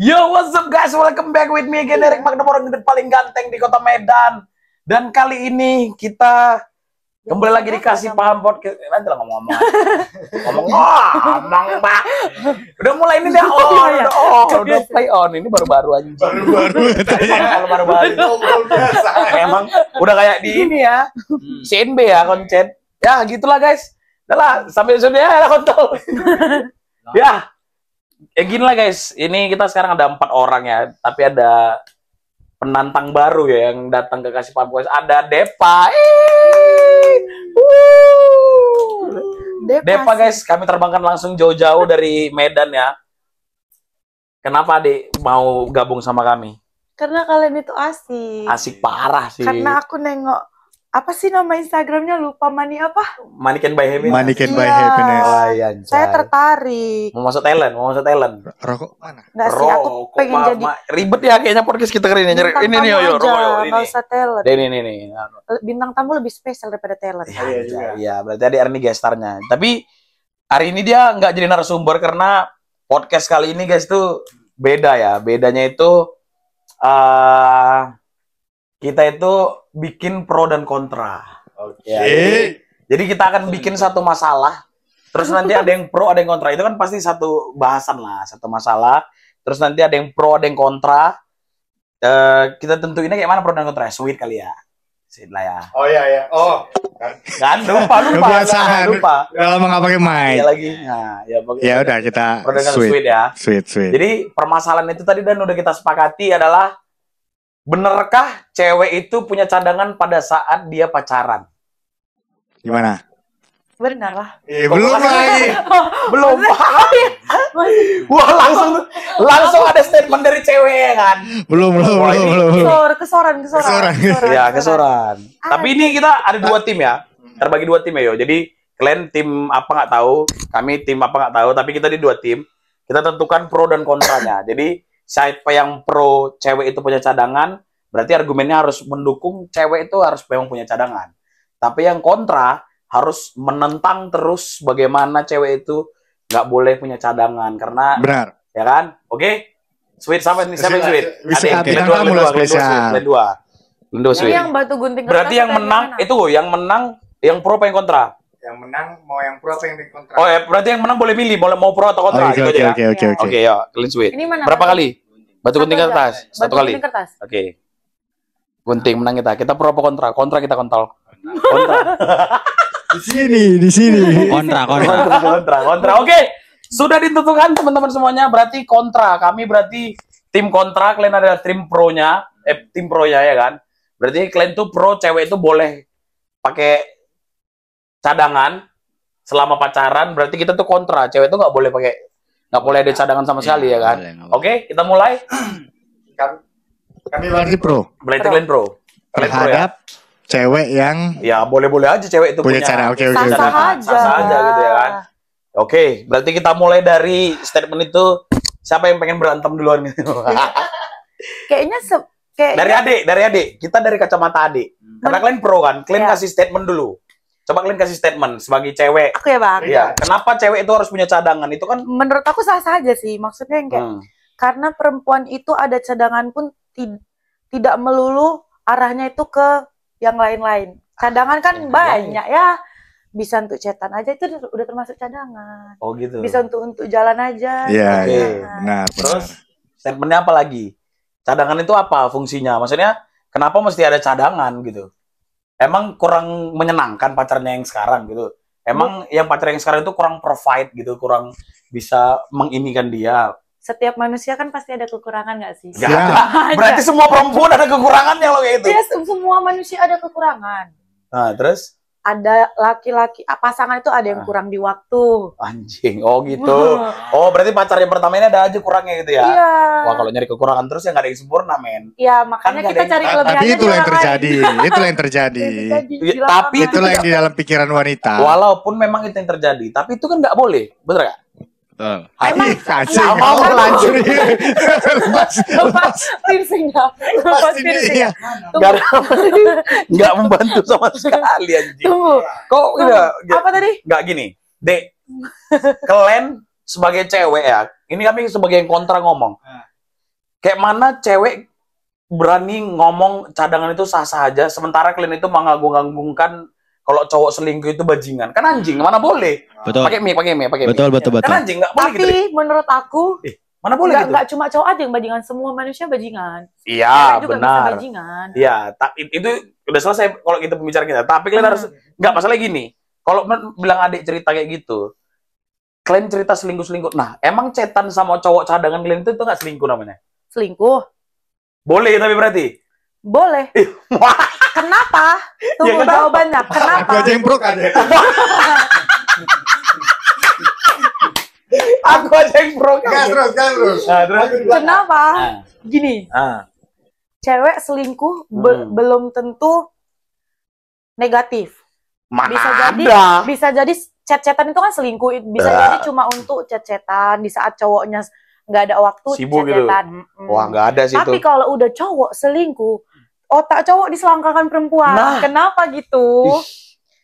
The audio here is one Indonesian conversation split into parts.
Yo, what's up guys? Welcome back with me again, Erik Magdam, orang paling ganteng di kota Medan. Dan kali ini kita kembali lagi dikasih paham podcast. Nanti lah ngomong, Pak. Udah mulai ini dia udah play on. Ini baru-baru anjing. Baru-baru. Emang udah kayak di ini ya. CNB ya konten. Ya, gitulah guys. Udah lah, sampai sudah ya kontol. Ya. Gini lah guys, ini kita sekarang ada 4 orang ya, tapi ada penantang baru ya yang datang ke Kasih Paham Podcast. Ada Depa. Depa guys, kami terbangkan langsung jauh-jauh dari Medan ya. Kenapa Dek mau gabung sama kami? Karena kalian itu asik. Asik parah sih. Karena aku nengok, apa sih nama Instagramnya, lupa, Mannequin by Happiness. Mannequin by Happiness. Oh, iya, saya tertarik. Mau masuk talent. Rokok mana? Nggak sih, aku pengen jadi. Ribet ya kayaknya podcast kita kali ini. Ini nih, rokok ini. Nggak usah talent. Ini. Bintang tamu lebih spesial daripada talent. Iya, berarti ada Ernie gestarnya. Tapi hari ini dia nggak jadi narasumber karena podcast kali ini guys tuh beda ya. Bedanya itu kita itu bikin pro dan kontra. Oke. Ya, jadi kita akan bikin satu masalah, terus nanti ada yang pro, ada yang kontra. Itu kan pasti satu bahasan lah, satu masalah. Terus nanti ada yang pro, ada yang kontra. Kita tentuinnya kayak mana pro dan kontra. Sweet kali ya. Sweet lah ya. Oh iya. Oh. Kan lupa. Udah lama nggak pakai mic. Iya lagi. Nah, ya udah kita pro dengan sweet ya. Sweet. Jadi permasalahan itu tadi dan udah kita sepakati adalah, benerkah cewek itu punya cadangan pada saat dia pacaran? Gimana? Benar lah. Belum lagi. Belum. Wah, langsung ada statement dari cewek ya kan? Belum. Kesoran. Ya, kesoran. Tapi ini kita ada 2 tim ya. Terbagi 2 tim ya, yo. Jadi kalian tim apa nggak tahu, kami tim apa nggak tahu, tapi kita di 2 tim. Kita tentukan pro dan kontranya. Jadi siapa yang pro cewek itu punya cadangan, berarti argumennya harus mendukung cewek itu harus memang punya cadangan. Tapi yang kontra harus menentang terus bagaimana cewek itu nggak boleh punya cadangan karena benar, ya kan? Oke, sweet sampai nih, siapa yang sweet? Bisa bintang tamu lah spesial. Lindo sweet. Yang batu gunting. Berarti yang menang itu yang menang yang pro apa yang kontra? Yang menang mau yang pro atau yang kontra? Oh ya, berarti yang menang boleh milih, mau pro atau kontra gitu aja. Oke, ya, clean sweet. Berapa kali? Batu gunting kertas. 1 kali. Oke. Gunting menang kita. Kita pro apa kontra? Kontra kita kontol. Kontra. Di sini. Kontra. Oke. Sudah ditentukan teman-teman semuanya, berarti kontra. Kami berarti tim kontra, kalian adalah tim pro-nya, tim pro-nya ya kan? Berarti kalian tuh pro cewek itu boleh pakai cadangan selama pacaran, berarti kita tuh kontra. Cewek itu nggak boleh ada cadangan sama sekali ya kan? Oke, kita mulai. Kami berarti pro. Berarti kalian pro. Terhadap cewek yang ya boleh-boleh aja cewek itu punya cadangan. Oke. Sah aja gitu ya kan? Oke, berarti kita mulai dari statement itu. Siapa yang pengen berantem duluan gitu? Kayaknya dari adik. Kita dari kacamata adik. Karena kalian pro kan? Kalian kasih statement dulu. Coba kalian kasih statement sebagai cewek. Aku ya bang. Iya. Kenapa cewek itu harus punya cadangan? Itu kan menurut aku sah-sah aja sih. Maksudnya yang kayak karena perempuan itu ada cadangan pun tidak melulu arahnya itu ke yang lain-lain. Cadangan kan banyak ya. Bisa untuk chatan aja itu udah termasuk cadangan. Oh gitu. Bisa untuk jalan aja. Iya, benar. Terus statementnya apa lagi? Cadangan itu apa fungsinya? Maksudnya kenapa mesti ada cadangan gitu? Emang kurang menyenangkan pacarnya yang sekarang gitu? Emang yang pacar yang sekarang itu kurang provide gitu, kurang bisa menginikan dia? Setiap manusia kan pasti ada kekurangan nggak sih? Berarti semua perempuan ada kekurangannya loh kayak itu? Iya, semua manusia ada kekurangan. Nah, terus? Ada laki-laki, pasangan itu ada yang kurang di waktu. Anjing, oh gitu. Oh, berarti pacar yang pertama ini ada aja kurangnya gitu ya? Iya. Wah, kalau nyari kekurangan terus ya nggak ada yang sempurna, men. Iya, makanya kita cari kelebihannya. Tapi itulah yang terjadi. Itulah yang terjadi. Tapi itulah yang di dalam pikiran wanita. Walaupun memang itu yang terjadi, tapi itu kan nggak boleh, bener nggak? Mau lanjut. Lepas piercing ya. Nggak membantu sama sekali anjing. Tunggu. Kok udah? Apa tadi? Nggak gini, Dek. Kalian sebagai cewek ya, ini kami sebagai yang kontra ngomong. Kayak mana cewek berani ngomong cadangan itu sah-sah aja, sementara kalian itu mengagung-agungkan kalau cowok selingkuh itu bajingan. Kan anjing, mana boleh? Betul. Pakai mic. Betul. Kan anjing, nggak boleh Tapi gitu. menurut aku Mana boleh gitu? nggak cuma cowok aja yang bajingan, semua manusia bajingan. Iya, Cewek juga bisa benar. bajingan. Iya, tapi itu udah selesai kalau kita pembicaraan kita. Tapi kalian harus nggak masalah gini. Kalau bilang adik cerita kayak gitu, kalian cerita selingkuh-selingkuh. Nah, emang cetan sama cowok cadangan kalian itu nggak selingkuh namanya? Selingkuh Boleh tapi berarti. boleh. Wah, Kenapa? Tunggu Ya, kenapa? jawabannya. Aku Kenapa? aja yang pro kan. aku aja yang pro Gas kamu. terus. Nah, terus. Kenapa? Ah, Gini, ah. cewek selingkuh belum tentu negatif. Mana Bisa jadi, ada? bisa jadi chat-chatan itu kan selingkuh. Bisa jadi cuma untuk chat-chatan di saat cowoknya nggak ada waktu Sibuk gitu. chat-chatan. Wah, nggak ada sih Tapi itu. kalau udah cowok selingkuh, otak cowok diselangkakan perempuan. Nah. Kenapa gitu?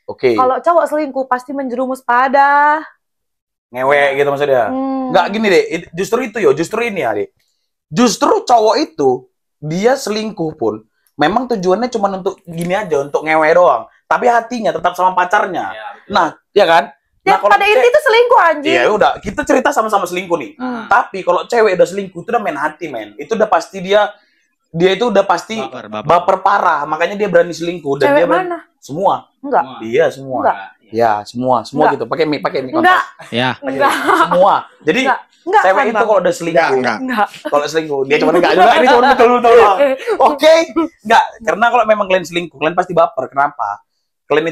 Oke, Kalau cowok selingkuh pasti menjerumus pada ngewek gitu maksudnya. Nggak gini deh, justru itu justru ini ya, Dek. Justru cowok itu, dia selingkuh pun, memang tujuannya cuma untuk gini aja, untuk ngewe doang. Tapi hatinya tetap sama pacarnya. Nah, ya kan? Ya, Nah, kalau pada inti itu selingkuh anjing. Iya udah, kita cerita sama-sama selingkuh nih. Tapi kalau cewek udah selingkuh itu udah main hati, men. Itu udah pasti dia itu udah pasti baper parah, makanya dia berani selingkuh dan Cewek dia berani, mana? semua. Enggak. Iya, semua. Enggak. Ya, semua Enggak. gitu. Pakai mic Enggak. Ya. Enggak. Semua. Jadi Enggak. cewek kan, itu Bang? kalau udah selingkuh, Enggak. kalau selingkuh, dia cuma enggak juga, ini cuma betul doang. Oke, enggak. Karena kalau memang kalian selingkuh, kalian pasti baper. Kenapa? Kalian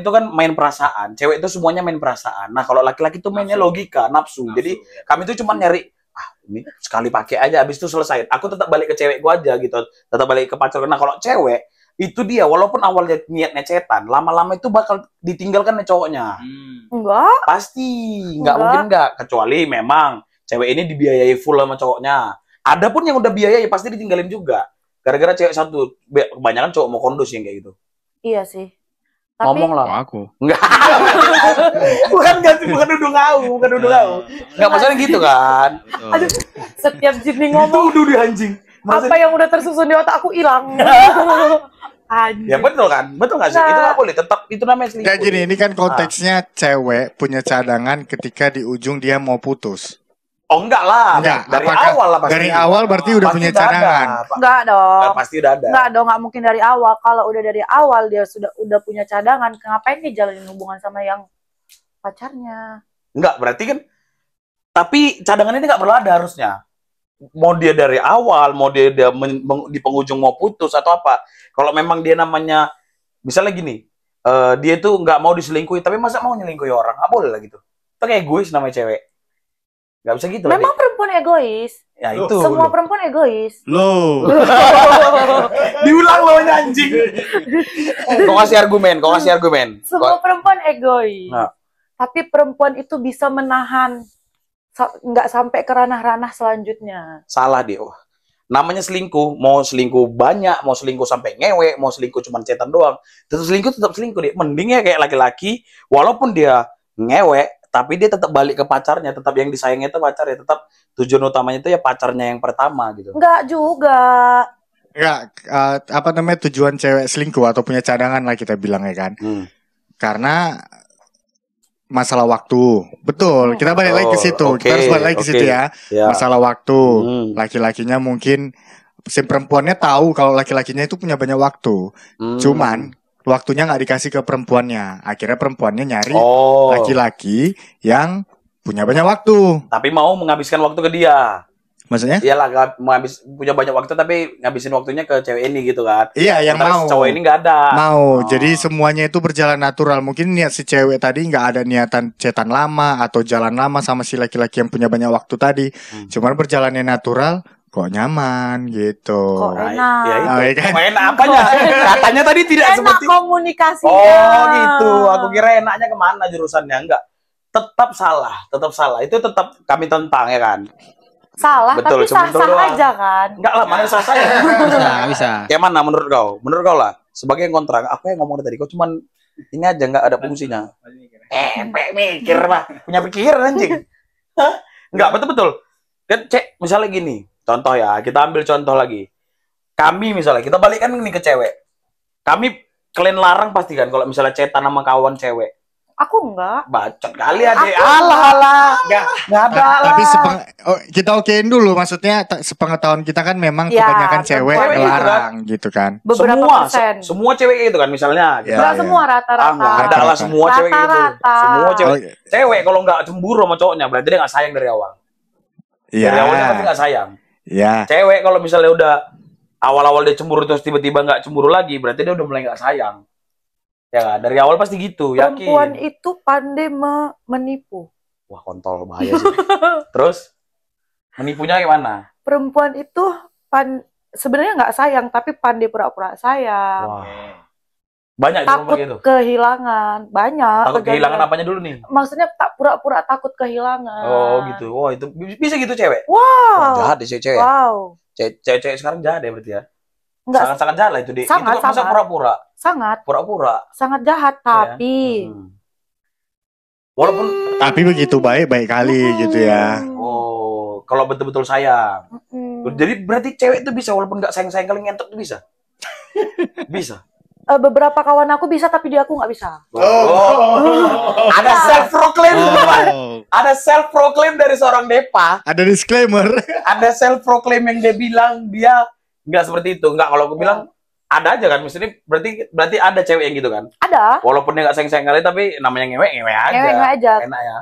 itu kan main perasaan. Cewek itu semuanya main perasaan. Nah, kalau laki-laki itu mainnya logika, nafsu. Jadi kami itu cuma nyari ini sekali pakai aja, habis itu selesai. Aku tetap balik ke cewek gua aja gitu. Tetap balik ke pacar. Nah, kalau cewek itu dia walaupun awalnya niatnya cetan, lama-lama itu bakal ditinggalkan nih cowoknya. Enggak. Pasti, nggak mungkin nggak. Kecuali memang cewek ini dibiayai full sama cowoknya. Ada pun yang udah biayai pasti ditinggalin juga. Gara-gara cewek satu, kebanyakan cowok mau kondus yang kayak gitu. Iya sih. Tapi Ngomong lah. Aku. Enggak. bukan duduk ngau. Enggak maksudnya gitu kan. aduh, setiap Jimmy Itu ngomong udah anjing. apa yang udah tersusun di otak aku hilang. Anjing. Ya betul kan? Betul nggak sih? Nah. Itu nggak boleh. Tetap itu namanya selingkuh. Ya gini, ini kan konteksnya cewek punya cadangan ketika di ujung dia mau putus. Oh enggak lah. Enggak, Dari apakah awal lah pasti. dari awal berarti udah Pasti punya ada. cadangan. Enggak dong. Pasti udah ada. Enggak dong, enggak mungkin dari awal. Kalau udah dari awal dia udah punya cadangan, ngapain dia jalanin hubungan sama yang pacarnya? Enggak, berarti kan. Tapi cadangan ini nggak perlu ada harusnya. Mau dia dari awal, mau dia di penghujung mau putus atau apa. Kalau memang dia namanya, misalnya gini, dia itu nggak mau diselingkuhi, tapi masa mau nyelingkuhi orang? Nggak boleh lah gitu. Itu kayak egois namanya cewek. Nggak bisa gitu. Memang perempuan egois. Ya itu. Semua perempuan egois. Loh. Diulang loh anjing. Kau kasih argumen. Semua perempuan egois. Nah. Tapi perempuan itu bisa menahan nggak sampai ke ranah-ranah selanjutnya. Salah dia. Wah. Namanya selingkuh, mau selingkuh banyak, mau selingkuh sampai ngewe, mau selingkuh cuma cetan doang. Tetap selingkuh dia. Mending ya kayak laki-laki, walaupun dia ngewe, tapi dia tetap balik ke pacarnya, tetap yang disayangnya itu pacarnya, tetap tujuan utamanya itu ya pacarnya yang pertama gitu. Enggak juga. Enggak, apa namanya tujuan cewek selingkuh atau punya cadangan lah kita bilang ya kan. Karena masalah waktu. Betul, kita balik lagi ke situ. Oke, Kita harus balik lagi ke situ ya. Ya. Masalah waktu. Laki-lakinya mungkin si perempuannya tahu kalau laki-lakinya itu punya banyak waktu. Cuman waktunya nggak dikasih ke perempuannya. Akhirnya perempuannya nyari laki-laki yang punya banyak waktu. Tapi mau menghabiskan waktu ke dia. Maksudnya? Iyalah, punya banyak waktu tapi ngabisin waktunya ke cewek ini gitu kan. Iya, yang Sementara mau. cowok ini nggak ada. Mau. Jadi semuanya itu berjalan natural. Mungkin niat si cewek tadi nggak ada niatan cetan lama atau jalan lama sama si laki-laki yang punya banyak waktu tadi. Cuman berjalannya natural, kok nyaman gitu. Kok enak. Ya, Oh, iya kan? Kok enak apanya? Katanya tadi tidak Enak seperti. komunikasinya. Oh gitu. Aku kira enaknya kemana jurusannya. Enggak. Tetap salah. Itu tetap kami tentang ya kan. Salah, Betul, tapi cuma itu sah-sah doang. aja kan. Enggak lah, mana sah saya. Nggak bisa. Kayak mana menurut kau? Menurut kau lah. Sebagai yang kontra, apa yang ngomong tadi? Kau cuman ini aja nggak ada fungsinya. Mikir mah. Punya pikiran anjing. Hah? Enggak, betul-betul. Kan misalnya gini. contoh ya, kita ambil contoh lagi. Kami misalnya, kita balikkan ini ke cewek. Kalian larang pasti kan kalau misalnya chatan sama kawan cewek. Aku enggak. Bacot kali adek. Alah. Enggak ada lah. Tapi kita okein dulu, maksudnya sepengetahuan kita kan memang Ya, kebanyakan cewek cewek ngelarang gitu kan. Beberapa persen. Semua cewek itu kan misalnya. Ya. Enggak semua Enggak rata-rata. ada lah semua cewek gitu. Rata-rata. Semua cewek. Oh, Cewek kalau nggak cemburu sama cowoknya berarti dia nggak sayang dari awal. iya. Dari awalnya pasti nggak sayang. Iya. Cewek kalau misalnya udah awal-awal dia cemburu terus tiba-tiba nggak cemburu lagi, berarti dia udah mulai nggak sayang. Ya kan? Dari awal pasti gitu, Perempuan yakin. itu pandai menipu. Wah, kontol bahaya sih. Terus menipunya gimana? Perempuan itu sebenarnya nggak sayang, tapi pandai pura-pura sayang. Wah. Banyak Takut gitu. kehilangan, banyak. Takut kehilangan apanya dulu nih? Maksudnya tak pura-pura takut kehilangan. Oh, gitu. Oh, itu bisa gitu cewek. Wow. Jahat deh cewek. Wow. Cewek sekarang jahat ya berarti ya. Enggak, Sangat-sangat jahat lah itu, Dek. Sangat, Itu kan masa sangat. pura-pura. sangat Sangat jahat, tapi Walaupun Tapi begitu baik kali gitu ya. kalau betul-betul sayang. Mm-mm. Jadi berarti cewek itu bisa walaupun nggak sayang-sayang kali ngentot tuh bisa. Bisa. Beberapa kawan aku bisa, tapi dia aku nggak bisa. Ada self proclaim, ada self proclaim dari seorang Depa. Ada disclaimer. Ada self proclaim yang dia bilang dia nggak seperti itu. Nggak, kalau aku bilang ada aja kan. Maksudnya berarti ada cewek yang gitu kan. Ada. Walaupun dia nggak sayang-sayang kali, tapi namanya ngewek aja. Ngewek aja. Enak ya.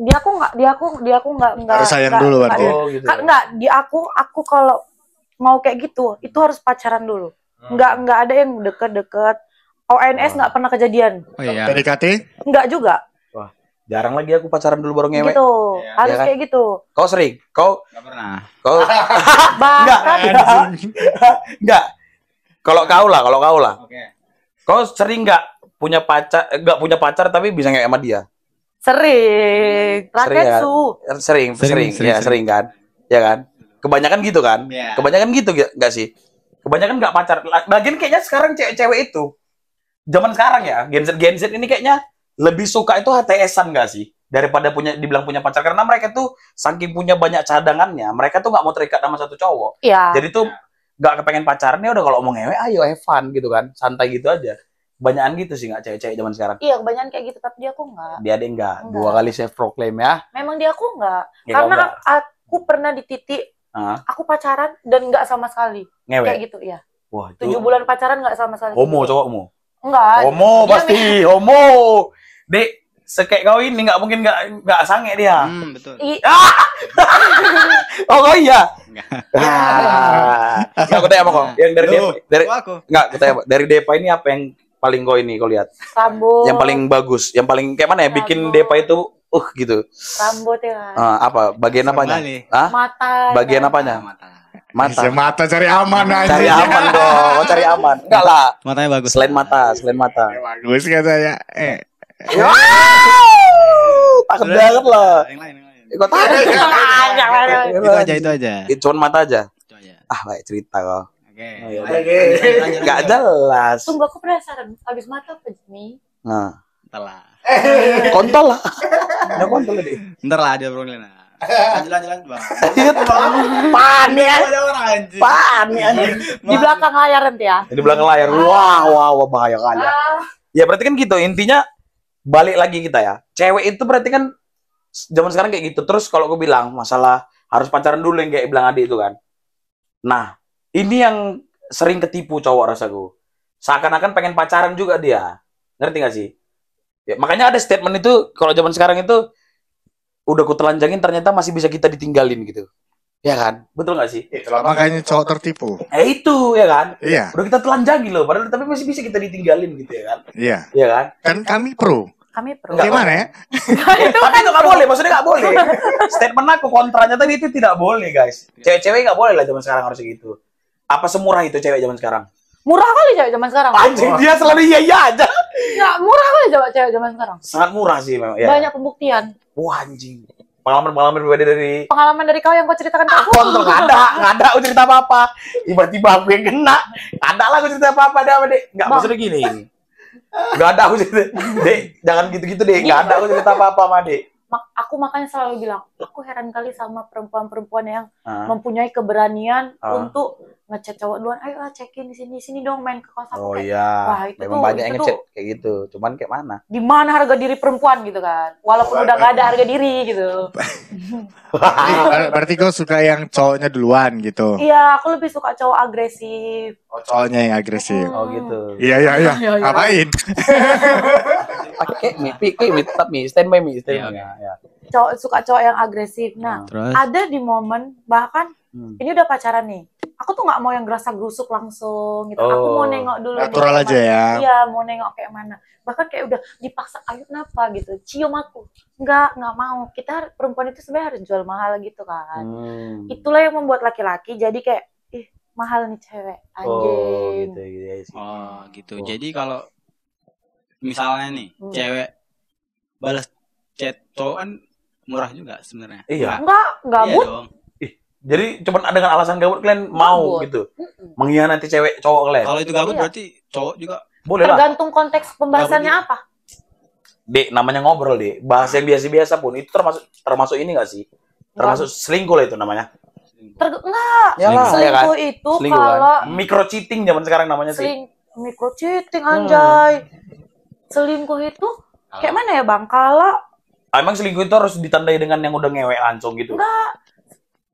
Dia aku nggak Harus sayang dulu berarti. Oh gitu. Nggak, aku kalau mau kayak gitu, itu harus pacaran dulu. Nggak ada yang deket-deket. ONS nggak pernah kejadian. Oh iya. PDKT? Nggak juga. Wah, jarang lagi aku pacaran dulu baru ngewek. Gitu. Iya. Harus Iya kan? kayak gitu. Kau sering? Kau Gak pernah. Bahkan enggak. Kalau kau lah. Oke. Kau sering nggak punya pacar tapi bisa ngewek sama dia? sering. Raketsu. Sering kan? Ya kan? Kebanyakan gitu kan? Iya. Kebanyakan gitu nggak sih? Kebanyakan nggak pacar. Bagian kayaknya sekarang cewek-cewek itu zaman sekarang ya, Gen Z ini kayaknya lebih suka itu HTS-an nggak sih? Daripada dibilang punya pacar, karena mereka tuh saking punya banyak cadangannya, mereka tuh nggak mau terikat sama satu cowok. Iya. Jadi tuh nggak kepengen pacaran, ya udah kalau mau ngewe ayo have fun gitu kan, santai gitu aja. Banyakan gitu sih nggak cewek-cewek zaman sekarang. Iya, kebanyakan kayak gitu, tapi dia aku nggak. Dia ada enggak? Enggak. 2 kali self proclaim ya. Memang dia aku nggak. Ya, Karena enggak. aku pernah di titik Hah? aku pacaran dan nggak sama sekali. Ngewe. Kayak gitu, ya. Wah, 7 itu bulan pacaran nggak sama sekali. homo cowokmu. Enggak. Homo Dia pasti, homo. Dek, sekek kau ini nggak mungkin nggak sange dia. Betul. Oh iya. Enggak. Nggak, aku tanya sama kau. Yang dari Lu. dari Aku. nggak, aku tanya dari Depa ini apa yang paling kau ini kau lihat? Rambut. Yang paling bagus, yang paling kayak mana ya bikin Rambut. Depa itu gitu. Rambut ya kan. Apa? Bagian apanya? Kembali. Hah? Mata. Bagian kan. apanya? Mata Mata. cari aman aja. Cari aman dong, kau cari aman. Enggak lah. Matanya bagus. Selain mata. Bagus katanya. Takut banget lah. Yang lain. Kau tahu? Itu aja. Cuman mata aja. Itu aja. Ah, baik cerita kau. Oke. Oh, iya. Nggak jelas. Tunggu, aku penasaran. Habis mata apa nih? Nah, Ntar lah. kontol lah. Udah kontol deh. Ntar lah dia brolin lah. Lanjut bang. Panik, Ada orang anjing. panik. Di belakang layar nanti ya. Di belakang layar. Wah, bahaya kali. Ya berarti kan gitu. Intinya balik lagi kita ya. Cewek itu berarti kan zaman sekarang kayak gitu. Terus kalau aku bilang masalah harus pacaran dulu yang kayak bilang adik itu kan. Nah, ini yang sering ketipu cowok rasaku. Seakan-akan pengen pacaran juga dia. Ngerti gak sih? Ya, makanya ada statement itu kalau zaman sekarang itu udah ku telanjangin ternyata masih bisa kita ditinggalin gitu. Ya kan? Betul gak sih? Makanya cowok tertipu. Itu ya kan? Iya. Udah kita telanjangin loh, padahal tapi masih bisa kita ditinggalin gitu ya kan? Iya. Iya kan? Kan kami pro. Kami pro. Enggak, Gimana ya? Tapi itu nggak boleh, maksudnya nggak boleh. Statement aku kontranya tadi itu tidak boleh guys. Cewek-cewek nggak boleh lah zaman sekarang harus gitu. Apa semurah itu cewek zaman sekarang? Murah kali cewek zaman sekarang. Anjing, dia selalu iya aja. Nggak, murah kali cewek zaman sekarang. Sangat murah sih memang. Ya. Banyak pembuktian. Wah anjing. Pengalaman pribadi dari Pengalaman dari kau yang kau ceritakan ke aku. kontol nggak ada aku cerita apa-apa. Tiba-tiba aku yang kena. Nggak ada lah aku cerita apa-apa deh sama dek. Nggak, maksudnya gini. Nggak ada aku cerita. Dek, jangan gitu-gitu deh. Nggak ada aku cerita apa-apa sama dek. aku makanya selalu bilang, aku heran kali sama perempuan-perempuan yang mempunyai keberanian untuk ngechat cowok duluan, ayo cekin di sini dong main ke kos aku. Oh iya, wah itu memang tuh, banyak yang ngechat kayak gitu. Cuman kayak mana? Di mana harga diri perempuan gitu kan? Walaupun udah gak ada harga diri gitu. Berarti kau suka yang cowoknya duluan gitu? Iya, aku lebih suka cowok agresif. Oh, cowoknya yang agresif. Oh gitu. Iya. Ngapain? Pakai mi, tetap mi, standby mi. Ya. Suka cowok yang agresif. Nah, Terus? ada di momen bahkan ini udah pacaran nih. Aku tuh nggak mau yang gerasa gerusuk langsung gitu. Aku mau nengok dulu. Natural aja ya. Iya, mau nengok kayak mana. Bahkan kayak udah dipaksa, ayo kenapa gitu. Cium aku. Nggak mau. Kita perempuan itu sebenarnya harus jual mahal gitu kan. Itulah yang membuat laki-laki jadi kayak, ih mahal nih cewek. Anjing. Gitu. Jadi kalau misalnya nih, cewek balas chat cowok kan murah juga sebenarnya. Iya. Enggak gabut. Iya dong. Jadi cuma dengan alasan gabut kalian mau gitu. Mengkhianati cewek cowok kalian. Kalau itu gabut berarti cowok juga boleh lah. Tergantung konteks pembahasannya apa. Dek, namanya ngobrol, Dek. Bahasa yang biasa-biasa pun itu termasuk ini enggak sih? Termasuk selingkuh lah itu namanya. Enggak. Yalah, Selingkuh ya kan? itu Selingkuh kalau kan? Micro cheating zaman sekarang namanya sih. Micro cheating anjay. Selingkuh itu kayak mana ya, Bang? Kalau emang selingkuh itu harus ditandai dengan yang udah ngewek langsung gitu? Enggak.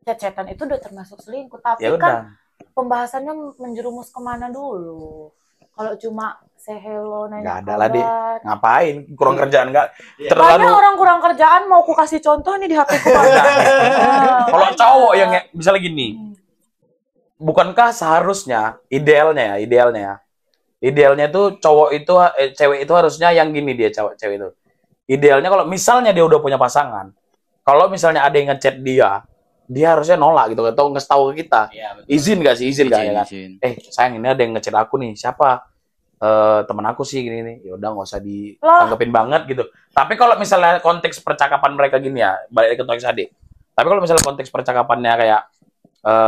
Chat-chatan itu udah termasuk selingkuh, tapi ya kan pembahasannya menjerumus kemana dulu. Kalau cuma say hello, nanya nggak ada lah, Dek. Ngapain? Kurang kerjaan nggak? Banyak orang kurang kerjaan, mau aku kasih contoh nih di HP ku. Kalau cowok yang misalnya gini, bukankah seharusnya idealnya tuh cowok itu cewek itu harusnya yang gini dia cewek itu. Idealnya kalau misalnya dia udah punya pasangan, kalau misalnya ada yang ngechat dia harusnya nolak gitu atau ngasih tahu ke kita. Ya, izin nggak sih? Izin nggak ya kan? Sayang ini ada yang ngechat aku nih. Siapa? Temen aku sih gini nih. Ya udah nggak usah ditanggepin banget gitu. Tapi kalau misalnya konteks percakapan mereka gini ya, balik ke konteks adik. Tapi kalau misalnya konteks percakapannya kayak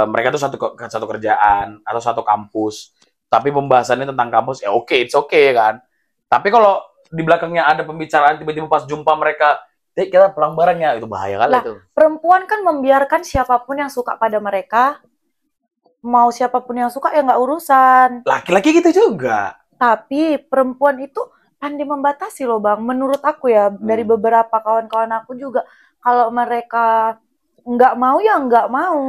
mereka tuh satu kerjaan atau satu kampus, tapi pembahasannya tentang kampus, ya oke, it's okay kan. Tapi kalau di belakangnya ada pembicaraan tiba-tiba pas jumpa mereka, kita pulang bareng ya, itu bahaya kali itu. Perempuan kan membiarkan siapapun yang suka pada mereka, mau siapapun yang suka ya nggak urusan. Laki-laki gitu juga. Tapi perempuan itu pandai membatasi loh Bang. Menurut aku ya, dari beberapa kawan-kawan aku juga, kalau mereka nggak mau ya nggak mau.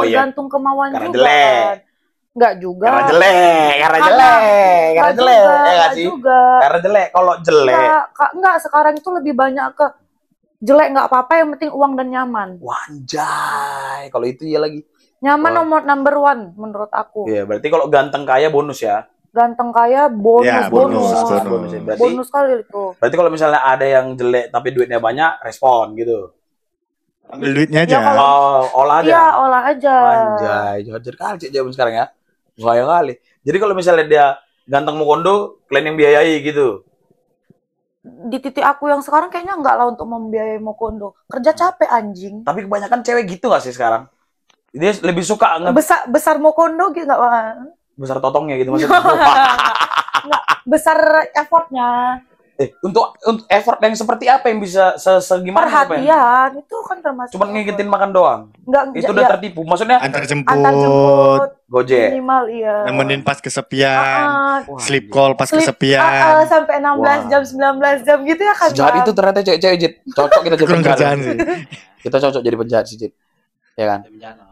Tergantung kemauan karena juga kan. Nggak juga. Karena jelek. Ya nggak sih? Karena jelek. Kalau jelek. Nggak, sekarang itu lebih banyak ke jelek nggak apa-apa, yang penting uang dan nyaman. Wanjay, kalau itu ya lagi. Nyaman number one menurut aku. Iya, berarti kalau ganteng kaya bonus ya. Ganteng kaya bonus, ya, bonus. Bonus kali itu. Berarti kalau misalnya ada yang jelek tapi duitnya banyak, respon gitu. Ambil duitnya aja. Ya, olah aja. Iya, olah aja. Anjay, jajar kali cik zaman sekarang ya. Bahaya kali. Jadi kalau misalnya dia ganteng mau kondo, kalian yang biayai gitu. Di titik aku yang sekarang kayaknya enggak lah untuk membiayai Mokondo. Kerja capek anjing. Tapi kebanyakan cewek gitu gak sih sekarang? Dia lebih suka besar Mokondo gitu enggak Bang? Besar totongnya gitu maksudnya. Besar effortnya. Untuk effort yang seperti apa yang bisa segimana? Perhatian itu kan termasuk. Cuma ngingetin makan doang. Enggak, itu udah tertipu. Maksudnya antar jemput, Gojek. Minimal iya. Nemenin pas kesepian, sleep call pas kesepian. Sampai 16 jam, 19 jam gitu ya kan. Sejahat itu ternyata cewek-cewek Jit. Cocok kita jadi penjahat sih. Kita cocok jadi penjahat sih Jit. Ya kan?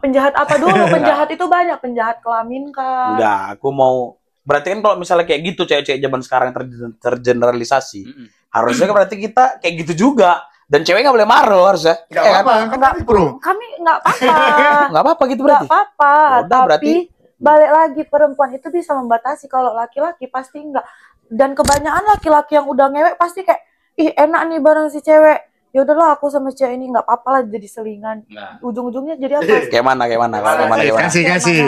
Penjahat apa dulu? Penjahat itu banyak, penjahat kelamin kan. Enggak, aku mau. Berarti kan kalau misalnya kayak gitu cewek-cewek zaman sekarang tergeneralisasi, harusnya kan berarti kita kayak gitu juga. Dan cewek nggak boleh marah harusnya. Nggak apa-apa, kami nggak apa-apa. Nggak apa-apa gitu berarti. Nggak apa-apa. Tapi berarti balik lagi, perempuan itu bisa membatasi. Kalau laki-laki pasti nggak. Dan kebanyakan laki-laki yang udah ngewek pasti kayak, ih enak nih bareng si cewek. Ya udahlah aku sama cewek ini nggak apa-apa lah jadi selingan. Ujung-ujungnya jadi apa? Kayak mana? Kasih.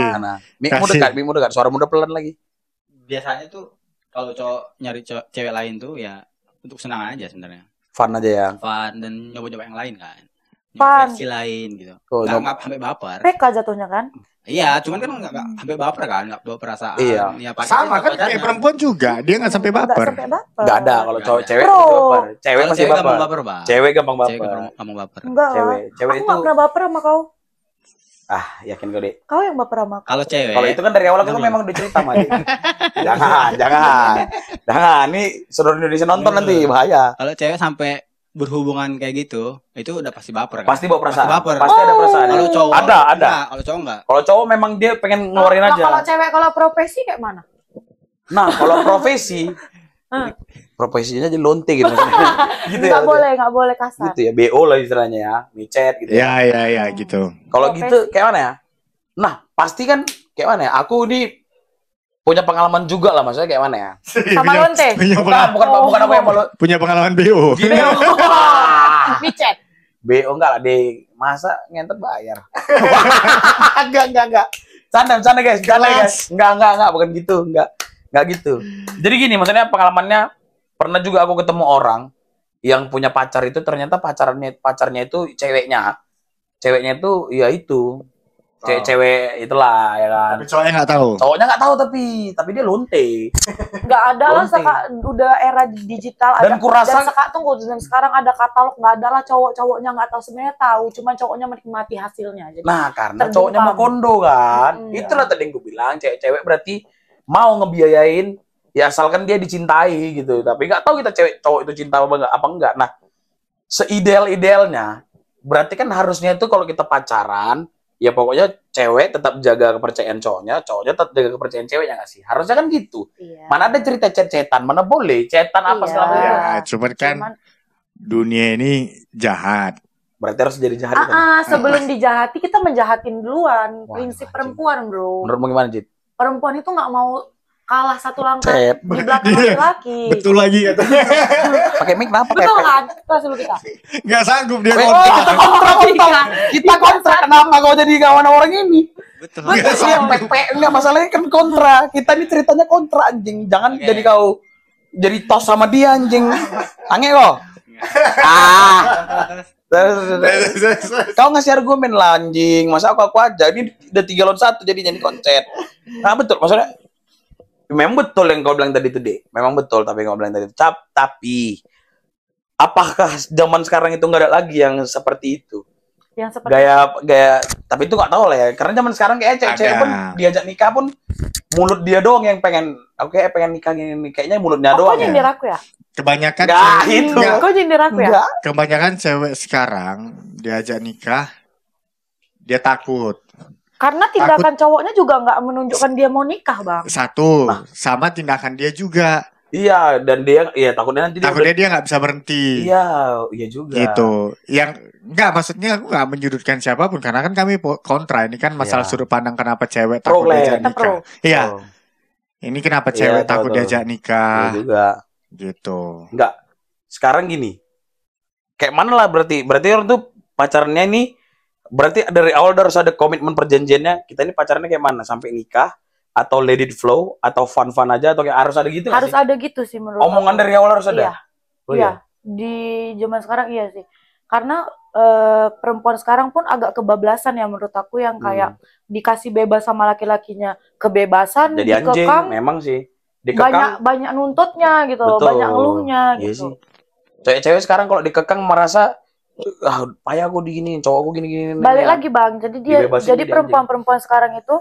Mimu dekat, suara muda pelan lagi. Biasanya tuh kalau cowok nyari cewek lain tuh ya untuk senang aja sebenarnya. Fun aja ya. Fun dan nyoba-nyoba yang lain kan. versi lain gitu. Oh, Nggak sampai baper. PK jatuhnya kan? Iya, cuman kan nggak sampai baper kan, nggak bawa perasaan. Iya. Ya, Sama kan kayak perempuan juga, dia nggak sampai Nggak baper. sampai baper. Nggak ada kalau cowok Nggak cewek ada. pasti baper. Cewek Kalau pasti gampang baper. baper, Bang. Cewek gampang Cewek baper. gampang baper. Enggak lah. Cewek Aku itu nggak pernah baper sama kau. ah, yakin kau, Dek. Kau yang baper sama aku. Kalau cewek. Kalau itu kan dari awal aku Belum. memang udah cerita sama dia. Jangan. Ini seluruh Indonesia nonton nanti bahaya. Kalau cewek sampai berhubungan kayak gitu, itu udah pasti baper kan? Pasti bawa perasaan. Pasti baper. Pasti ada perasaan. Kalau cowok ada. enggak, kalau cowok enggak. Kalau cowok memang dia pengen ngeluarin Nah, aja. kalau cewek, kalau profesi kayak mana? Nah, kalau profesinya aja lonte gitu. Gitu ya. Nggak boleh kasar. Gitu ya, BO lah istilahnya ya, micet gitu. Ya gitu. Kalau Profesi. gitu kayak mana ya? Nah, pasti kan kayak mana ya? Aku ini punya pengalaman juga lah, maksudnya kayak mana ya? Sama lonte? Bukan aku yang malu. Punya pengalaman BO. Gini ya. Micet. BO enggak lah, di masa ngentot bayar. Enggak. Canda guys, Enggak, bukan gitu, enggak gitu. Jadi gini, maksudnya pengalamannya pernah juga aku ketemu orang yang punya pacar itu ternyata pacarnya itu ceweknya itu ya itu cewek itulah ya kan. Tapi cowoknya nggak tahu. Cowoknya nggak tahu tapi dia lonte. Nggak ada lah, Lonte. udah era digital. Dan kurasa dan sekarang ada katalog, nggak ada lah cowoknya nggak tahu, sebenarnya tahu, cuma cowoknya menikmati hasilnya. Jadi nah karena terbungkam. cowoknya mau kondo kan. Itulah tadi yang gue bilang, cewek berarti mau ngebiayain ya asalkan dia dicintai gitu. Tapi nggak tahu kita cowok itu cinta apa enggak. Nah, seideal-idealnya berarti kan harusnya itu kalau kita pacaran ya pokoknya cewek tetap jaga kepercayaan cowoknya tetap jaga kepercayaan ceweknya nggak sih? Harusnya kan gitu. Iya. Mana ada cerita chat-chatan, mana boleh cetan apa Iya. segala macam. Ya, cuman kan dunia ini jahat. Berarti harus jadi jahat kan? Sebelum dijahati kita menjahatin duluan. Wah, Prinsip anjing. perempuan, bro. Menurutmu gimana, Jit? Perempuan itu nggak mau kalah satu langkah Cep. di belakang laki-laki. Betul lagi katanya. Pakai mic kenapa? Betul Pepek? kan? Kelas dulu kita. Nggak sanggup dia Oh, kontra. kita kontra. Kenapa kau jadi kawan orang ini? Betul. Iya, pepek. Enggak, masalahnya kan kontra. Kita ini ceritanya kontra, anjing. Jangan jadi kau jadi tos sama dia, anjing. Aneh kok. Kau ngasih argumen lah, anjing. Masa aku aja. Ini udah 3 lawan 1 jadi konten. Nah, betul. Maksudnya memang betul yang kau bilang tadi itu, Dek. Memang betul tapi yang kau bilang tadi itu. Tapi apakah zaman sekarang itu nggak ada lagi yang seperti itu? Yang seperti Gaya tapi itu nggak tahu lah ya. Karena zaman sekarang kayak cewek-cewek pun diajak nikah pun mulut dia doang yang pengen. Oke, pengen nikah gini. Kayaknya mulutnya doang. Kok nyindir aku ya? Kebanyakan Nggak, cewek- itu. nggak, Kok nyindir aku ya? Enggak. kebanyakan cewek sekarang diajak nikah dia takut. Karena tindakan cowoknya juga nggak menunjukkan dia mau nikah, Bang. Satu, sama tindakan dia juga. Iya, dan dia takutnya nanti Takutnya dia nggak bisa berhenti. iya juga. Gitu. Yang enggak, maksudnya aku nggak menyudutkan siapapun karena kan kami kontra. Ini kan masalah Iya. sudut pandang kenapa cewek Pro, takut Glenn. diajak Kita pro. nikah. Iya. Oh, Ini kenapa Iya, cewek tahu, takut tahu. diajak iya nikah? juga. Gitu. Enggak. Sekarang gini. Kayak mana lah berarti orang tuh pacarnya ini berarti dari awal udah harus ada komitmen perjanjiannya. Kita ini pacarnya kayak mana sampai nikah atau let it flow atau fun-fun aja atau kayak harus ada gitu nggak Harus sih? ada gitu sih menurut Omongan aku. dari awal harus ada. Iya. Oh, Iya. Di zaman sekarang iya sih. Karena perempuan sekarang pun agak kebablasan ya menurut aku, yang kayak dikasih bebas sama laki-lakinya, kebebasan Jadi anjing dikekang, memang sih. Dikekang. banyak nuntutnya gitu loh, Betul. banyak ngeluhnya Iya gitu. sih. Cewek-cewek sekarang kalau dikekang merasa payah aku diginiin, cowok aku gini-gini. Balik lagi, Bang. Jadi Dibebasin jadi jadi perempuan-perempuan sekarang itu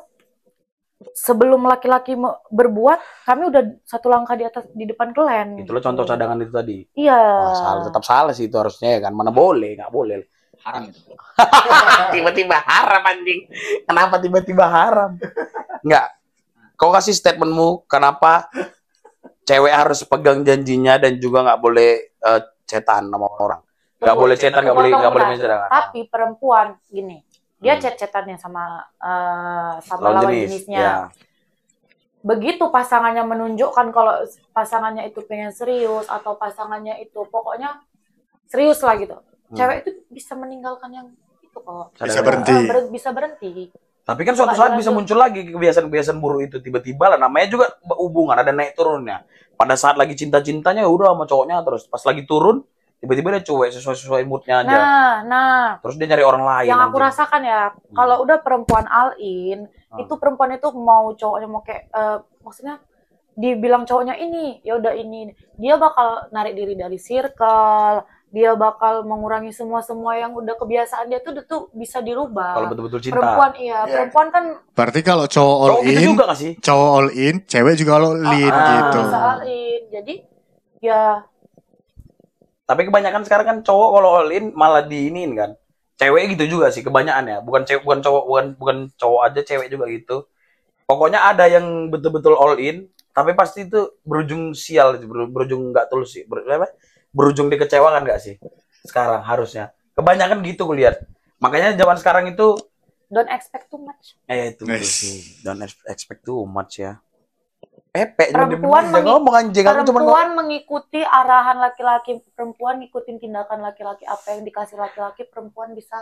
sebelum laki-laki berbuat, kami udah satu langkah di depan kalian. Itu loh contoh cadangan itu tadi. Iya. Wah, salah, tetap salah sih itu harusnya ya kan. Mana boleh, nggak boleh. Haram itu. Tiba-tiba haram anjing. Kenapa tiba-tiba haram? Nggak. Kau kasih statementmu kenapa cewek harus pegang janjinya dan juga nggak boleh chatan sama orang. Nggak boleh chatan, nggak boleh mencadangan. Tapi perempuan gini, dia chat-chatannya sama lawan jenisnya. Ya. Begitu pasangannya menunjukkan kalau pasangannya itu pengen serius atau pasangannya itu pokoknya serius lah gitu, cewek itu bisa meninggalkan yang itu kok. Bisa berhenti. Bisa berhenti. Tapi kan suatu saat bisa muncul lagi kebiasaan-kebiasaan buruk itu tiba-tiba lah. Namanya juga hubungan ada naik turunnya. Pada saat lagi cinta-cintanya udah sama cowoknya terus. Pas lagi turun tiba-tiba dia cuek sesuai moodnya aja. Nah. Terus dia nyari orang lain. Yang aku rasakan ya, kalau udah perempuan all in, itu perempuan itu mau cowoknya mau kayak, maksudnya dibilang cowoknya ini, ya udah ini, dia bakal narik diri dari circle, dia bakal mengurangi semua yang udah kebiasaan dia tuh bisa dirubah. Kalau betul-betul cinta. Perempuan kan. Berarti kalau cowok all in, gitu juga gak sih? Cowok all in, cewek juga all in gitu. Bisa all in, jadi ya. Tapi kebanyakan sekarang kan cowok kalau all in malah diinin kan. Cewek gitu juga sih kebanyakan ya. Bukan cowok aja, cewek juga gitu. Pokoknya ada yang betul-betul all in, tapi pasti itu berujung sial, berujung nggak tulus sih. Berujung dikecewakan nggak sih? Sekarang harusnya. Kebanyakan gitu kulihat. Makanya zaman sekarang itu don't expect too much. Itu sih. Don't expect too much ya. Perempuan mengikuti arahan laki-laki, perempuan ngikutin tindakan laki-laki, apa yang dikasih laki-laki, perempuan bisa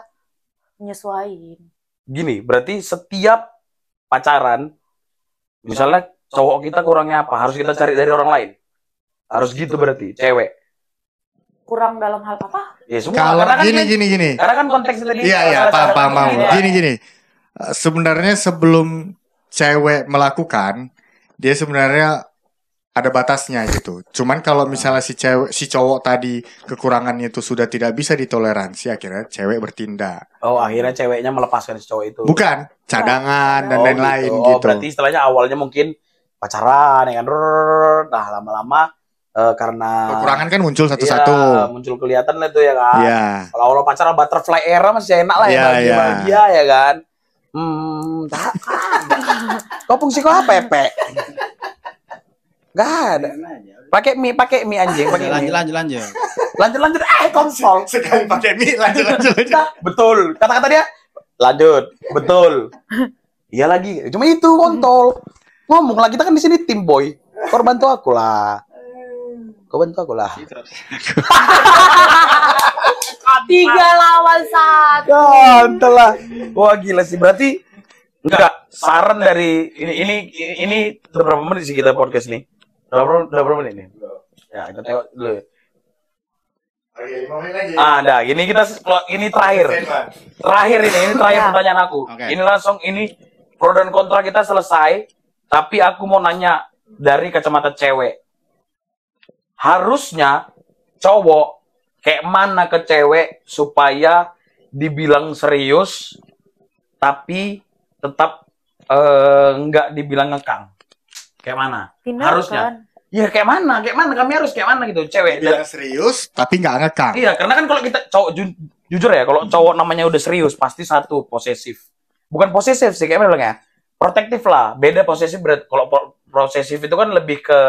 menyesuaikan. Gini, berarti setiap pacaran, misalnya cowok kita kurangnya apa, harus kita cari dari orang lain. Harus gitu berarti, cewek. Kurang dalam hal apa? Ya, semua. Kalau gini. Karena kan konteksnya tadi. Iya, paham. Gini. Sebenarnya sebelum cewek melakukan, dia sebenarnya ada batasnya gitu. Cuman kalau misalnya si cowok tadi kekurangannya itu sudah tidak bisa ditoleransi, akhirnya cewek bertindak. Oh, akhirnya ceweknya melepaskan si cowok itu. Bukan, cadangan dan lain-lain gitu. Oh, berarti istilahnya awalnya mungkin pacaran ya kan. Nah, lama-lama karena kekurangan kan muncul satu-satu. Iya, muncul kelihatan lah itu ya kan. Iya. Kalau awal pacaran butterfly era masih enak lah ya, bahagia ya kan. Tak ada. Kau fungsi kau apa, Pepe? Gak ada. Pakai mie anjing, pakai mie. Lanjut. Konsol. Sekali pakai mie, lanjut. Betul. Kata-kata dia. Lanjut. Betul. Iya lagi. Cuma itu kontol. Ngomong lah, kita kan di sini tim boy. Kau bantu aku lah. 3 lawan 1. Kontol lah. Wah gila sih. Berarti enggak saran dari ini berapa menit sih kita podcast nih? Berapa menit nih? Ya, kita tengok dulu. Ada, ini terakhir. Ini terakhir pertanyaan aku. Okay. Ini pro dan kontra kita selesai, tapi aku mau nanya dari kacamata cewek. Harusnya cowok kayak mana ke cewek supaya dibilang serius tapi tetap nggak dibilang ngekang. Kayak mana? Harusnya. Iya, kayak mana? Kami harus kayak mana gitu, cewek. Bilang serius tapi nggak ngekang. Iya, karena kan kalau kita cowok jujur ya, kalau cowok namanya udah serius pasti satu posesif. Bukan posesif sih, kayak bilang ya. Protektif lah. Beda posesif kalau posesif itu kan lebih ke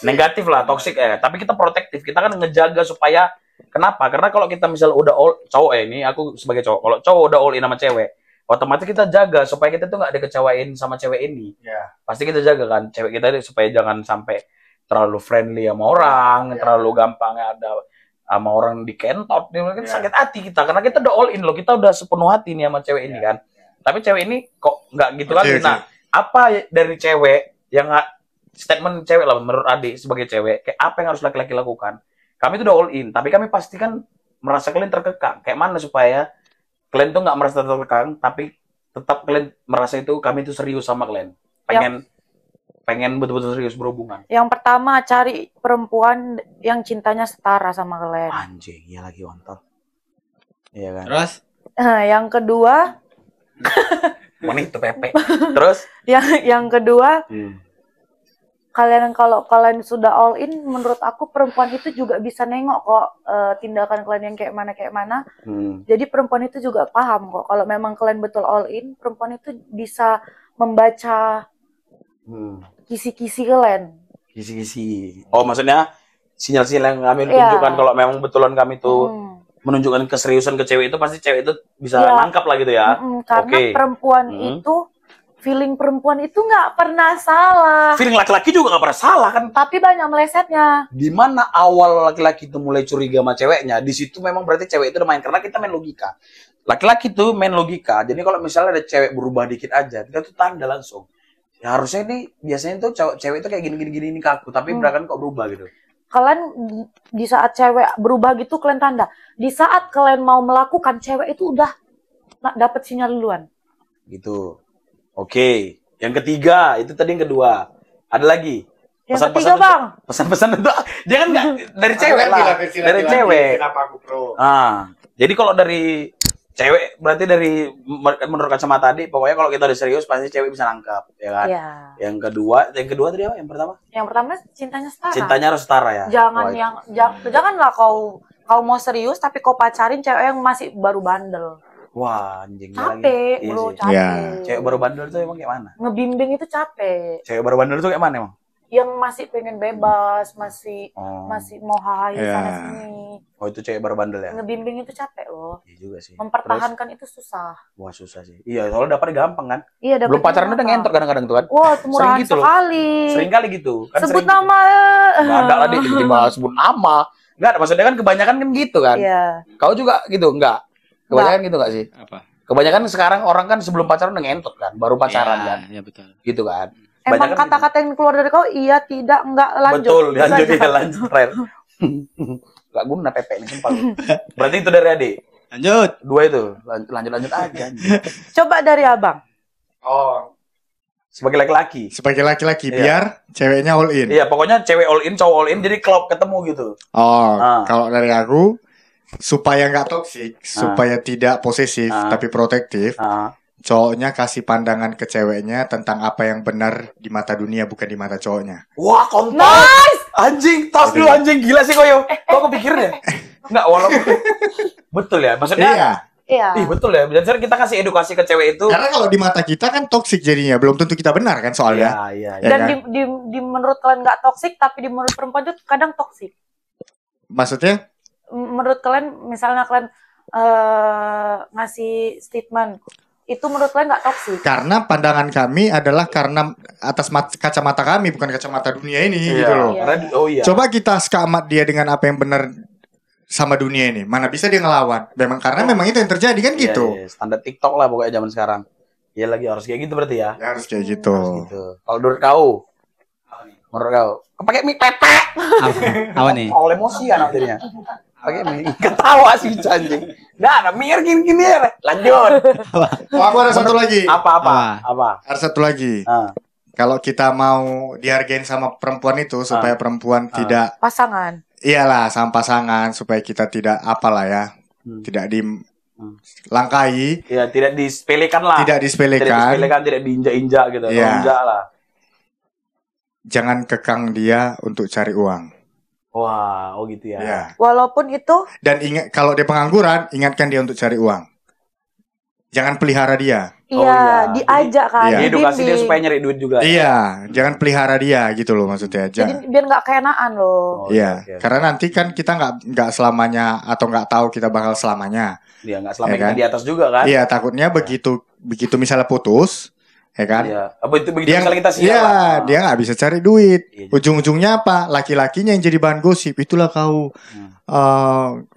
negatif lah, toksik ya. Tapi kita protektif. Kita kan ngejaga supaya kenapa? Karena kalau kita misal udah cowok ya, ini aku sebagai cowok. Kalau cowok udah all in sama cewek, otomatis kita jaga supaya kita tuh nggak dikecewain sama cewek ini. Yeah. Pasti kita jaga kan cewek kita supaya jangan sampai terlalu friendly sama orang, terlalu gampang ada sama orang dikentot, kan sakit hati kita karena kita udah all in loh, kita udah sepenuh hati nih sama cewek ini kan. Tapi cewek ini kok nggak gitu lagi. Nah, apa dari cewek yang statement cewek lah menurut adik sebagai cewek, kayak apa yang harus laki-laki lakukan? Kami tuh udah all in, tapi kami pasti kan merasa kalian terkekang. Kayak mana supaya kalian tuh nggak merasa terkekang, tapi tetap kalian merasa itu kami tuh serius sama kalian. Pengen betul-betul serius berhubungan. Yang pertama, cari perempuan yang cintanya setara sama kalian. Anjing, iya lagi kontol. Iya kan? Terus? Yang kedua, itu Pepe. Terus? Yang kedua, kalau kalian sudah all in, menurut aku perempuan itu juga bisa nengok kok tindakan kalian yang kayak mana. Jadi perempuan itu juga paham kok. Kalau memang kalian betul all in, perempuan itu bisa membaca kisi-kisi kalian. Kisi-kisi. Oh, maksudnya sinyal-sinyal yang kami tunjukkan kalau memang betulan kami tuh menunjukkan keseriusan ke cewek itu, pasti cewek itu bisa nangkap lah gitu ya. Karena perempuan itu, feeling perempuan itu nggak pernah salah. Feeling laki-laki juga nggak pernah salah kan. Tapi banyak melesetnya. Di mana awal laki-laki itu mulai curiga sama ceweknya, di situ memang berarti cewek itu udah main. Karena kita main logika. Laki-laki tuh main logika. Jadi kalau misalnya ada cewek berubah dikit aja, kita tuh tanda langsung. Ya harusnya ini biasanya tuh cewek itu kayak gini-gini ini kaku, tapi belakangan kok berubah gitu. kalian di saat cewek berubah gitu kalian tanda. Di saat kalian mau melakukan, cewek itu udah dapat sinyal duluan. Gitu. Oke. Yang ketiga, itu tadi yang kedua. Ada lagi? Yang ketiga, Bang. Pesan-pesan untuk jangan nggak dari cewek lah. Dari cewek. Kenapa aku pro? Jadi kalau dari cewek berarti dari menurut kacamata tadi, pokoknya kalau kita udah serius pasti cewek bisa nangkap, ya kan? Iya. Yang kedua tadi apa? Yang pertama? Yang pertama cintanya setara. Cintanya harus setara ya. Janganlah kau mau serius tapi kau pacarin cewek yang masih baru bandel. Wah, anjing. Capek, iya bro, sih. capek. Ya. Cewek baru bandel tuh emang kayak mana? Ngebimbing itu capek. Cewek baru bandel tuh kayak mana emang? Yang masih pengen bebas, masih mau hahi Ya. sana sini. Oh, itu cewek baru bandel ya? Ngebimbing itu capek loh. Iya juga sih. Mempertahankan itu susah. Wah, susah sih. Iya, soalnya dapetnya gampang kan? Iya, Belum pacaran udah ngentot kadang-kadang tuh kan? Wah, itu murahan gitu loh. sekali. Sering kali gitu. Kan Sebut sering nama. Nggak ada lah, tiba-tiba sebut nama. Nggak ada, maksudnya kan kebanyakan kan gitu kan? Iya. Kau juga gitu, enggak? Kebanyakan gitu nggak sih? Apa? Kebanyakan sekarang orang kan sebelum pacaran udah ngentot kan, baru pacaran kan, Iya, betul. gitu kan. Emang Kebanyakan kata-kata yang keluar dari kau iya, tidak, enggak, gitu. lanjut. Betul, lanjut Gitu ya aja. lanjut. Gak guna Pepe ini sumpah. Berarti itu dari adik. Lanjut. Dua itu, lanjut aja. anjing. Coba dari abang. Oh, sebagai laki-laki. Sebagai laki-laki Iya. biar ceweknya all in. Iya, pokoknya cewek all in, cowok all in, jadi klop ketemu gitu. Kalau dari aku supaya nggak toksik, supaya tidak posesif tapi protektif, cowoknya kasih pandangan ke ceweknya tentang apa yang benar di mata dunia bukan di mata cowoknya. Wah, kontol. Nice. Anjing, tas dulu anjing, gila sih koyo. Kok kepikiran ya? Enggak, walaupun betul ya, maksudnya. Iya. Iya. Ih, betul ya. Dan kita kasih edukasi ke cewek itu. Karena kalau di mata kita kan toksik jadinya, belum tentu kita benar kan soalnya. Iya. Ya Dan kan? di menurut kalian nggak toksik, tapi di menurut perempuan itu kadang toksik. Maksudnya? Menurut kalian, misalnya kalian ngasih statement, itu menurut kalian nggak toksik? Karena pandangan kami adalah karena atas kacamata kami bukan kacamata dunia ini gitu loh. Iya. Coba kita skamat dia dengan apa yang benar sama dunia ini. Mana bisa dia ngelawan? Karena memang itu yang terjadi kan gitu. Iya. Standar TikTok lah pokoknya zaman sekarang. Iya lagi harus kayak gitu berarti ya. Ya, harus kayak gitu. Gitu. Kalau menurut kau? Menurut kau? Pakai mie pepe. Apa nih? Oh, emosi anak jadinya. Pakai mie. Ketawa sih anjing. Nggak ada mir gini ya. Lanjut. Aku ada satu lagi. Apa? Ada satu lagi. Kalau kita mau dihargain sama perempuan itu supaya perempuan tidak Pasangan. iyalah sama pasangan supaya kita tidak apalah ya. Tidak dilangkai, Ya, tidak disepelekan lah. tidak disepelekan. Tidak diinjak-injak gitu. Iya. Injak lah. Jangan kekang dia untuk cari uang. Wah, oh gitu ya. Ya. Walaupun itu Dan ingat kalau dia pengangguran, ingatkan dia untuk cari uang. Jangan pelihara dia. iya, diajak kan, Iya. Edukasi dia dibimbing. supaya nyari duit juga. Iya, jangan pelihara dia gitu loh maksudnya. Jadi biar nggak keenaan loh. Oh, Iya, oke. karena nanti kan kita nggak selamanya atau nggak tahu kita bakal selamanya. Dia nggak selama Ya kan? kita di atas juga kan? Iya, takutnya begitu misalnya putus, ya kan? Iya. Apa itu begitu Dia misalnya kita siap iya, lah. dia nggak bisa cari duit. Iya. Ujung-ujungnya apa? Laki-lakinya yang jadi bahan gosip. Itulah kau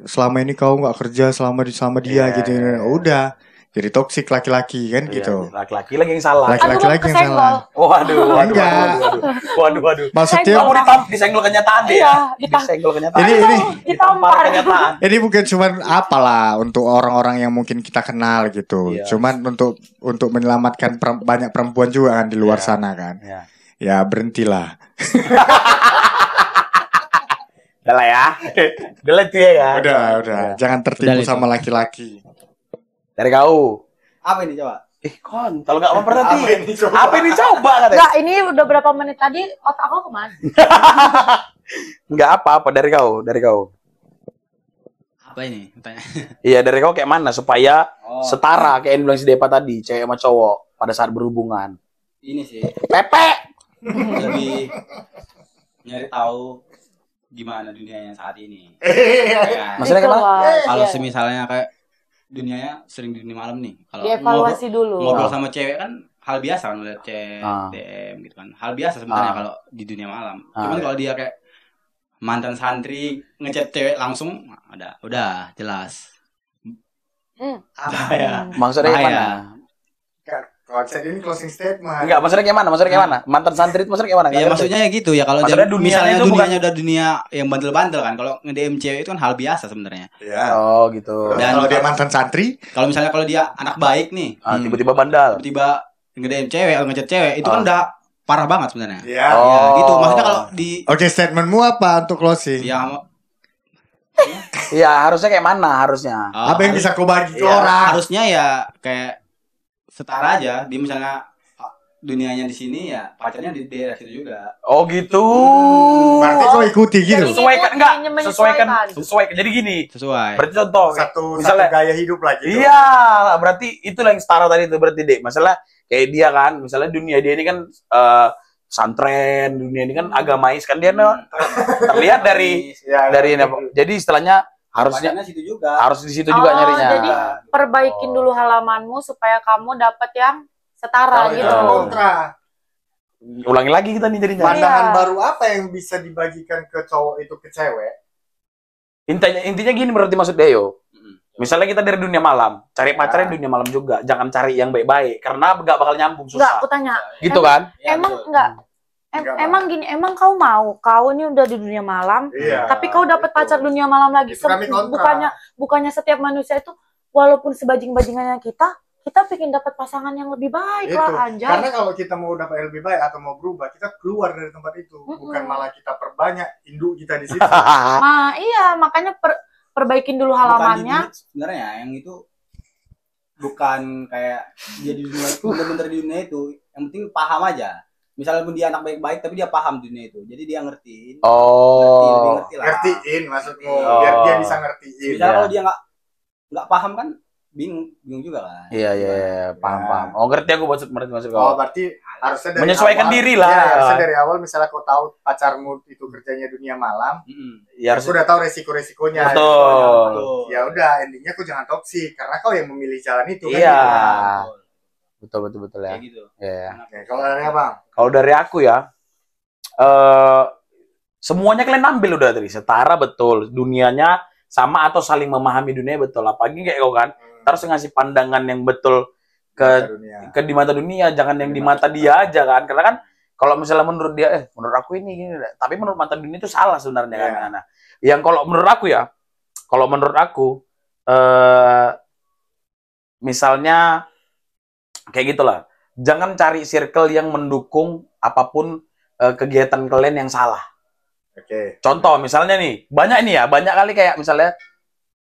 selama ini kau nggak kerja selama dia Iya, gitu. iya. Udah, jadi toksik laki-laki kan Iya, gitu. Laki-laki lagi yang salah. Laki-laki Aduh, lagi yang kesenggol. salah. Waduh. Maksudnya Kamu disenggol kenyataan deh Iya, ya? Disenggol kenyataan. ini Ditampar kenyataan. ini bukan cuman apalah untuk orang-orang yang mungkin kita kenal gitu. Iya. Cuman untuk menyelamatkan banyak perempuan juga kan di luar Iya. sana kan. Iya. Ya berhentilah. Udah lah ya. Udah itu ya kan? Udah. Jangan tertipu Udah, sama laki-laki. Dari kau. Apa ini coba? Kontol nggak memperhati. Apa ini coba katanya? Enggak, ini udah berapa menit tadi otak aku kemana? Nggak apa-apa dari kau. Apa ini? Tanya. Iya, dari kau kayak mana supaya Oh, setara kayak yang bilang si Depa tadi, cewek sama cowok pada saat berhubungan. ini sih Pepe. lebih nyari tahu gimana dunianya saat ini. Ya kan? Maksudnya Itu kenapa? lah, Kalau iya. semisalnya kayak dunianya sering di dunia malam nih. Kalau Dievaluasi dulu. ngobrol sama cewek kan hal biasa kan, lihat chat, Ah. DM gitu kan. Hal biasa sebenarnya Ah. kalau di dunia malam. Ah, Cuman iya. kalau dia kayak mantan santri ngechat cewek langsung, udah jelas. Hmm. Bahaya. Maksudnya Bahaya. gimana? Konsep ini closing statement. Enggak, maksudnya kayak mana? Maksudnya kayak mana? Mantan santri itu maksudnya kayak mana? Ya maksudnya ya gitu ya, kalau misalnya dunianya udah dunia yang bandel-bandel kan, kalau nge-DM cewek itu kan hal biasa sebenarnya. Iya. Oh gitu. Dan kalau dia mantan santri, kalau dia anak baik nih, tiba-tiba bandel, tiba nge-DM cewek atau ngechat cewek, itu kan udah parah banget sebenarnya. Iya. Ya, gitu. Maksudnya kalau di Oke, statementmu apa untuk closing? Iya, harusnya kayak mana harusnya? Apa yang bisa kau bagi ke orang? Harusnya ya kayak setara aja. Dia misalnya dunianya di sini ya pacarnya di daerah situ juga. Oh gitu. Berarti kau ikuti gitu. Sesuaikan enggak? Sesuaikan. Jadi gini. Sesuai. Berarti contoh misalnya gaya hidup lagi. Iya, berarti itulah yang setara tadi itu berarti Dek. Masalah kayak dia kan, misalnya dunia dia ini kan pesantren, dunia ini kan agamais kan dia terlihat dari jadi istilahnya harusnya situ juga. Harus di situ juga nyarinya. Jadi perbaikin dulu halamanmu supaya kamu dapat yang setara gitu. Kontra. Ulangi lagi kita nih jadinya. Pandangan baru apa yang bisa dibagikan ke cowok itu ke cewek? Intinya gini berarti maksud Deo. Misalnya kita dari dunia malam, cari pacarnya dunia malam juga. Jangan cari yang baik-baik karena gak bakal nyambung, susah. Enggak, aku tanya. Gitu kan? Emang gini, emang kau mau? Kau ini udah di dunia malam, tapi kau dapat pacar dunia malam lagi. Bukannya setiap manusia itu walaupun sebajing-bajingannya kita pengen dapat pasangan yang lebih baik lah, anjay. Karena kalau kita mau dapat yang lebih baik atau mau berubah, kita keluar dari tempat itu, bukan malah kita perbanyak induk kita di situ. Nah, iya, makanya perbaikin dulu halamannya. Sebenarnya yang itu bukan kayak dia di dunia itu, bener-bener di dunia itu, yang penting paham aja. Misalnya pun dia anak baik-baik tapi dia paham dunia itu, jadi dia ngertiin. Ngertiin maksudmu, biar dia bisa ngertiin. Misalnya kalau dia nggak paham kan bingung juga kan. Iya, paham. Oh, ngerti aku maksud kau. Oh, berarti harusnya dari menyesuaikan diri lah. Ya, harusnya dari awal misalnya kau tahu pacarmu itu kerjanya dunia malam, ya aku udah tahu resiko-resikonya. Betul. Ya udah, endingnya kau jangan toksik karena kau yang memilih jalan itu kan. Iya. Betul ya. Kayak gitu. Iya. Oke, kalau dari Abang? Kalau dari aku ya, semuanya kalian ambil udah tadi, setara betul. Dunianya sama atau saling memahami dunia betul. Apalagi kayak kau kan, terus ngasih pandangan yang betul ke di mata dunia, jangan yang di mata dia aja kan. Karena kan kalau misalnya menurut dia, menurut aku ini gini, tapi menurut mata dunia itu salah sebenarnya kan. Nah, yang kalau menurut aku misalnya kayak gitulah. Jangan cari circle yang mendukung apapun kegiatan kalian yang salah. Oke. Contoh misalnya nih, banyak kali kayak misalnya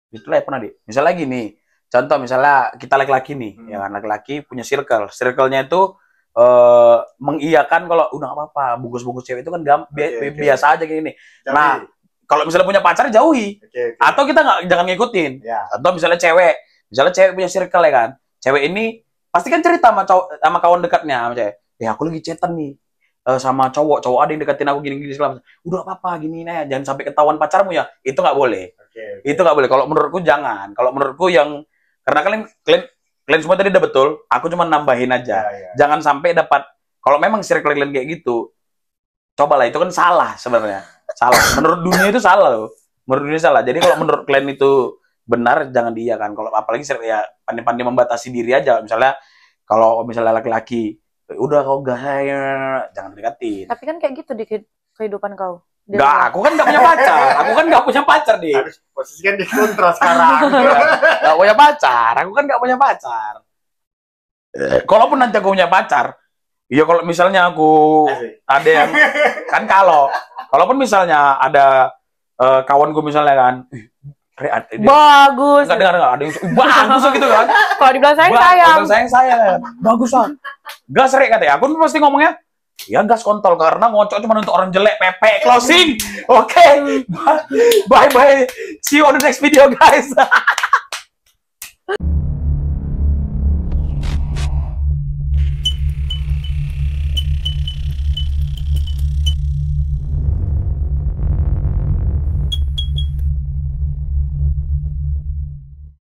itulah pernah misalnya gini. Contoh misalnya kita laki-laki nih, ya kan laki-laki punya circle-nya itu mengiyakan kalau udah apa-apa, bungkus-bungkus cewek itu kan biasa aja kayak gini. Nah, kalau misalnya punya pacar jauhi. Atau kita jangan ngikutin. Atau misalnya cewek punya circle ya kan. Cewek ini pasti kan cerita sama kawan dekatnya sama cewek. Ya aku lagi chatan nih sama cowok ada yang deketin aku gini-gini segala macam. Udah apa-apa gini ya, jangan sampai ketahuan pacarmu ya. Itu nggak boleh. Itu nggak boleh. Kalau menurutku jangan. Kalau menurutku karena kalian semua tadi udah betul, aku cuma nambahin aja. Jangan sampai dapat, kalau memang circle kalian kayak gitu, cobalah, itu kan salah sebenarnya. Salah. Menurut dunia itu salah loh. Menurut dunia salah. Jadi kalau menurut kalian itu benar, jangan kan. Kalau apalagi ya pandai-pandai membatasi diri aja. Misalnya kalau misalnya laki-laki, udah kau jangan deketin. Tapi kan kayak gitu di kehidupan kau. Enggak, aku kan nggak punya pacar. Aku kan nggak punya pacar nih. Posisi kan di kontra sekarang. Nggak punya pacar. Aku kan nggak punya pacar. Kalaupun nanti aku punya pacar, ya kalau misalnya aku ada yang kan kalaupun misalnya ada kawanku misalnya kan, bagus. Enggak dengar ada yang bagus gitu kan. Kalau dibilang sayang. Bagus lah. Gas rek katanya. Aku pasti ngomongnya, ya gas kontol karena ngocok cuma untuk orang jelek. Pepe closing. Oke. Bye. See you on the next video guys.